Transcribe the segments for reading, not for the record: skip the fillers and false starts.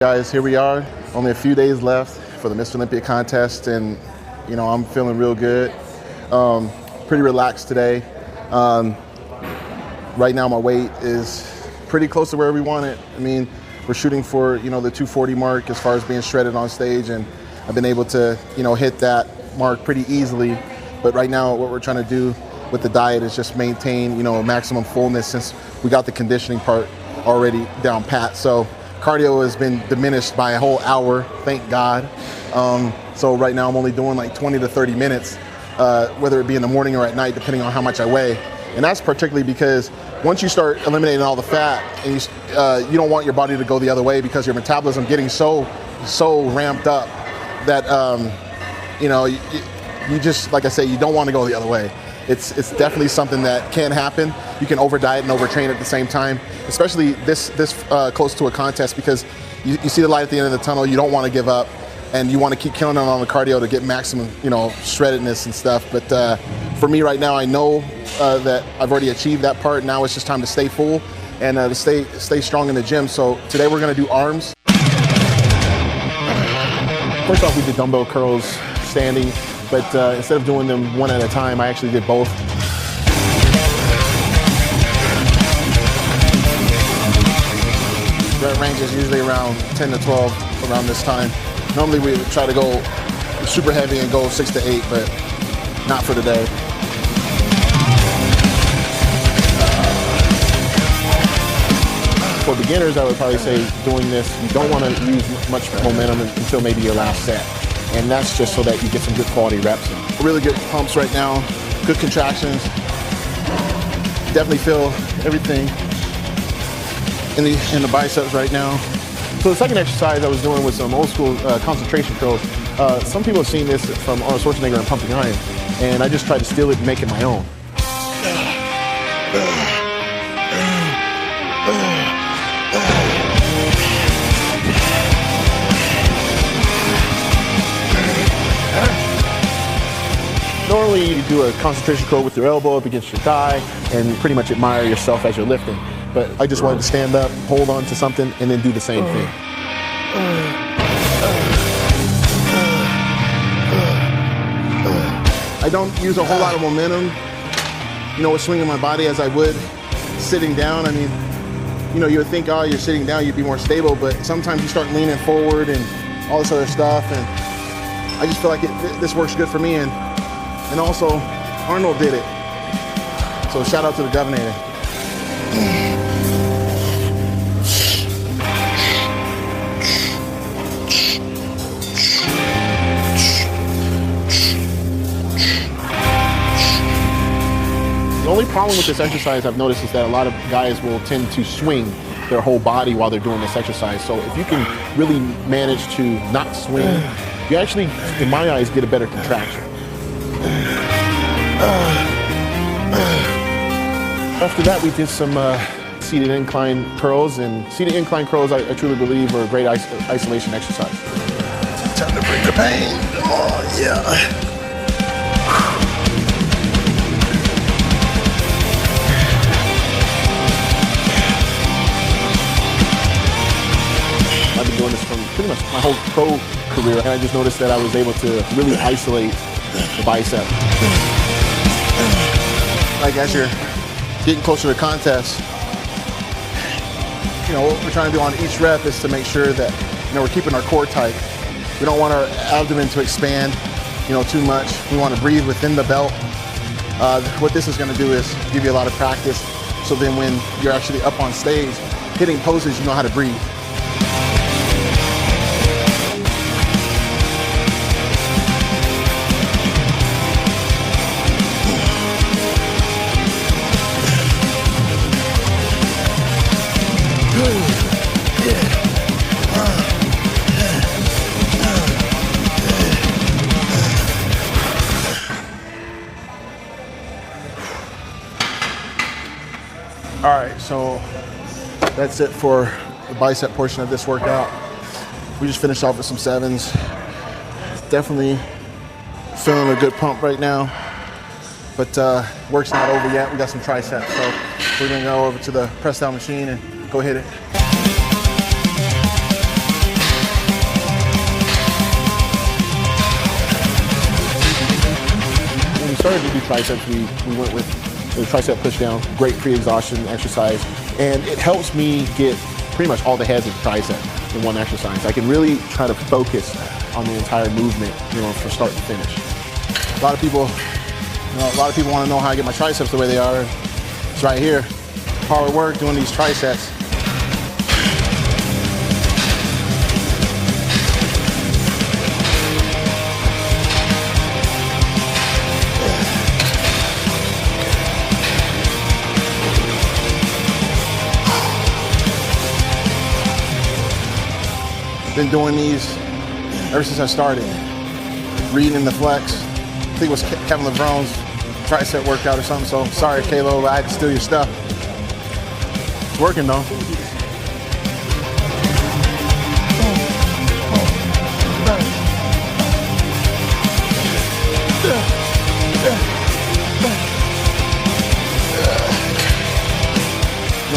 Guys, here we are. Only a few days left for the Mr. Olympia contest, and I'm feeling real good. Pretty relaxed today. Right now my weight is pretty close to where we want it. I mean, we're shooting for the 240 mark as far as being shredded on stage, and I've been able to hit that mark pretty easily. But right now what we're trying to do with the diet is just maintain maximum fullness, since we got the conditioning part already down pat. So cardio has been diminished by a whole hour, thank God. So right now I'm only doing like 20 to 30 minutes, whether it be in the morning or at night, depending on how much I weigh. And that's particularly because once you start eliminating all the fat, and you don't want your body to go the other way, because your metabolism getting so ramped up that you just, like I say, you don't want to go the other way. It's definitely something that can happen. You can over diet and overtrain at the same time, especially this close to a contest, because you see the light at the end of the tunnel. You don't want to give up, and you want to keep killing it on the cardio to get maximum shreddedness and stuff. But for me right now, I know that I've already achieved that part. Now it's just time to stay full and to stay strong in the gym. So today we're going to do arms. First off, we did dumbbell curls standing. But instead of doing them one at a time, I actually did both. Rep range is usually around 10 to 12 around this time. Normally we try to go super heavy and go 6 to 8, but not for today. For beginners, I would probably say doing this, you don't want to use much momentum until maybe your last set. And that's just so that you get some good quality reps in. Really good pumps right now, good contractions. Definitely feel everything in the biceps right now. So the second exercise I was doing was some old school concentration curls. Some people have seen this from Arnold Schwarzenegger and Pumping Iron, and I just tried to steal it and make it my own. Normally you do a concentration curl with your elbow up against your thigh and pretty much admire yourself as you're lifting. But I just wanted to stand up, hold on to something, and then do the same thing. I don't use a whole lot of momentum, with swinging my body as I would sitting down. I mean, you would think, oh, you're sitting down, you'd be more stable, but sometimes you start leaning forward and all this other stuff, and I just feel like this works good for me. And also, Arnold did it. So shout out to the governor. The only problem with this exercise I've noticed is that a lot of guys will tend to swing their whole body while they're doing this exercise. So if you can really manage to not swing, you actually, in my eyes, get a better contraction. After that, we did some seated incline curls, and seated incline curls, I truly believe, are a great isolation exercise. Time to bring the pain. Oh, yeah. I've been doing this from pretty much my whole pro career, and I just noticed that I was able to really isolate the bicep. Like as you're getting closer to the contest, what we're trying to do on each rep is to make sure that we're keeping our core tight. We don't want our abdomen to expand too much. We want to breathe within the belt. What this is going to do is give you a lot of practice, so then when you're actually up on stage hitting poses, you know how to breathe. All right, so that's it for the bicep portion of this workout. We just finished off with some sevens. Definitely feeling a good pump right now, but work's not over yet. We got some triceps, so we're gonna go over to the press down machine and go hit it. triceps, we went with the tricep push down, great pre-exhaustion exercise, and it helps me get pretty much all the heads of the tricep in one exercise. I can really try to focus on the entire movement, from start to finish. A lot of people want to know how I get my triceps the way they are. It's right here. Hard work doing these triceps. Been doing these ever since I started. Reading in the flex. I think it was Kevin LeBron's tricep workout or something. So sorry, Kalo, I had to steal your stuff. It's working though.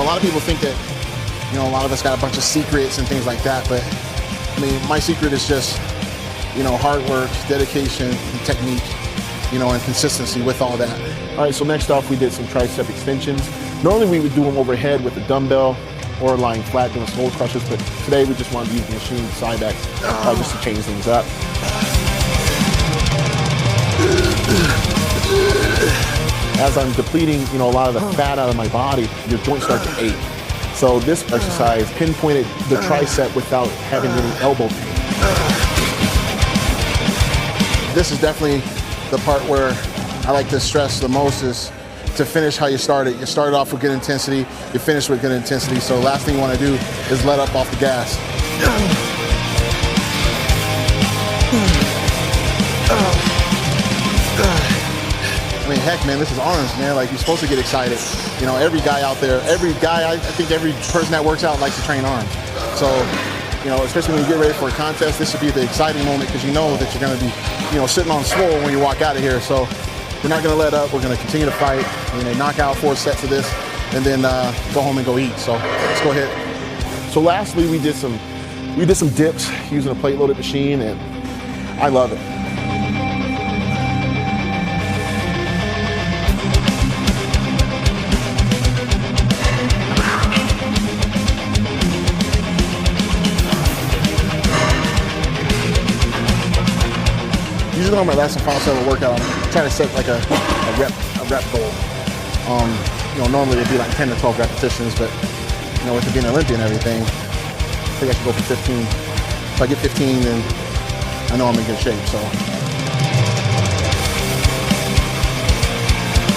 A lot of people think that, a lot of us got a bunch of secrets and things like that, but I mean, my secret is just, hard work, dedication, and technique, and consistency with all that. All right, so next off, we did some tricep extensions. Normally we would do them overhead with a dumbbell or lying flat doing soul crushes, but today we just wanted to use the machine side back just to change things up. As I'm depleting, a lot of the fat out of my body, your joints start to ache. So this exercise pinpointed the tricep without having any elbow pain. This is definitely the part where I like to stress the most, is to finish how you started. You started off with good intensity, you finish with good intensity. So the last thing you want to do is let up off the gas. I mean, heck, man, this is arms, man. Like, you're supposed to get excited. Every guy out there, I think every person that works out likes to train arms. So, especially when you get ready for a contest, this should be the exciting moment, because you know that you're going to be, sitting on swole when you walk out of here. So we're not going to let up. We're going to continue to fight. We're going to knock out 4 sets of this, and then go home and go eat. So let's go ahead. So lastly, we did some dips using a plate-loaded machine, and I love it. Usually on my last and final set of a workout, I'm trying to set like a rep goal. Normally it'd be like 10 to 12 repetitions, but with it being Olympia and everything, I think I should go for 15. If I get 15, then I know I'm in good shape. So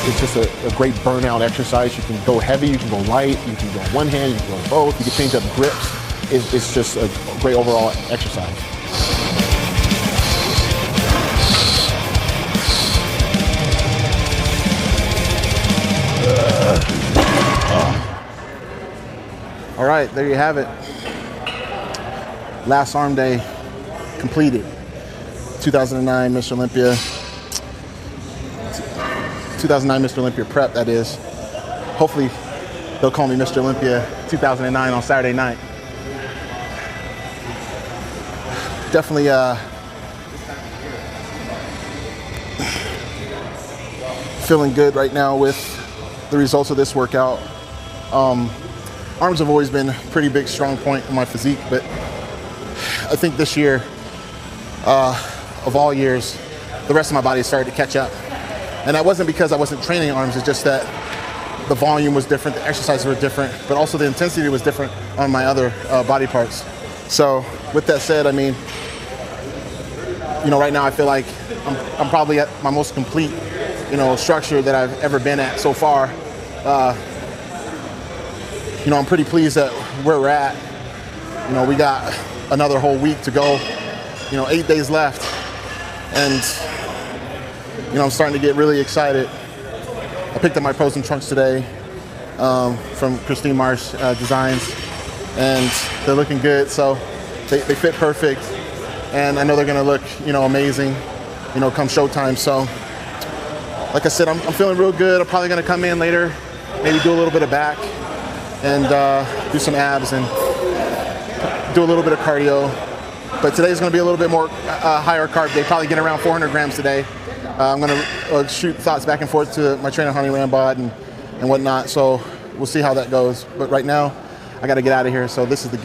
it's just a great burnout exercise. You can go heavy, you can go light, you can go one hand, you can go both. You can change up grips. It's just a great overall exercise. All right, there you have it. Last arm day completed. 2009 Mr. Olympia. 2009 Mr. Olympia prep, that is. Hopefully they'll call me Mr. Olympia 2009 on Saturday night. Definitely feeling good right now with the results of this workout. Arms have always been a pretty big strong point in my physique, but I think this year, of all years, the rest of my body started to catch up. And that wasn't because I wasn't training arms, it's just that the volume was different, the exercises were different, but also the intensity was different on my other body parts. So with that said, I mean, right now I feel like I'm probably at my most complete, structure that I've ever been at so far. I'm pretty pleased at where we're at. We got another whole week to go, 8 days left. And, I'm starting to get really excited. I picked up my pros and trunks today from Christine Marsh Designs, and they're looking good. So they fit perfect. And I know they're gonna look, amazing, come showtime. So like I said, I'm feeling real good. I'm probably gonna come in later, maybe do a little bit of back, and do some abs and do a little bit of cardio. But today's gonna be a little bit more higher carb day, probably get around 400 grams today. I'm going to shoot thoughts back and forth to my trainer, Honey Rambod, and whatnot. So we'll see how that goes. But right now, I got to get out of here. So this is the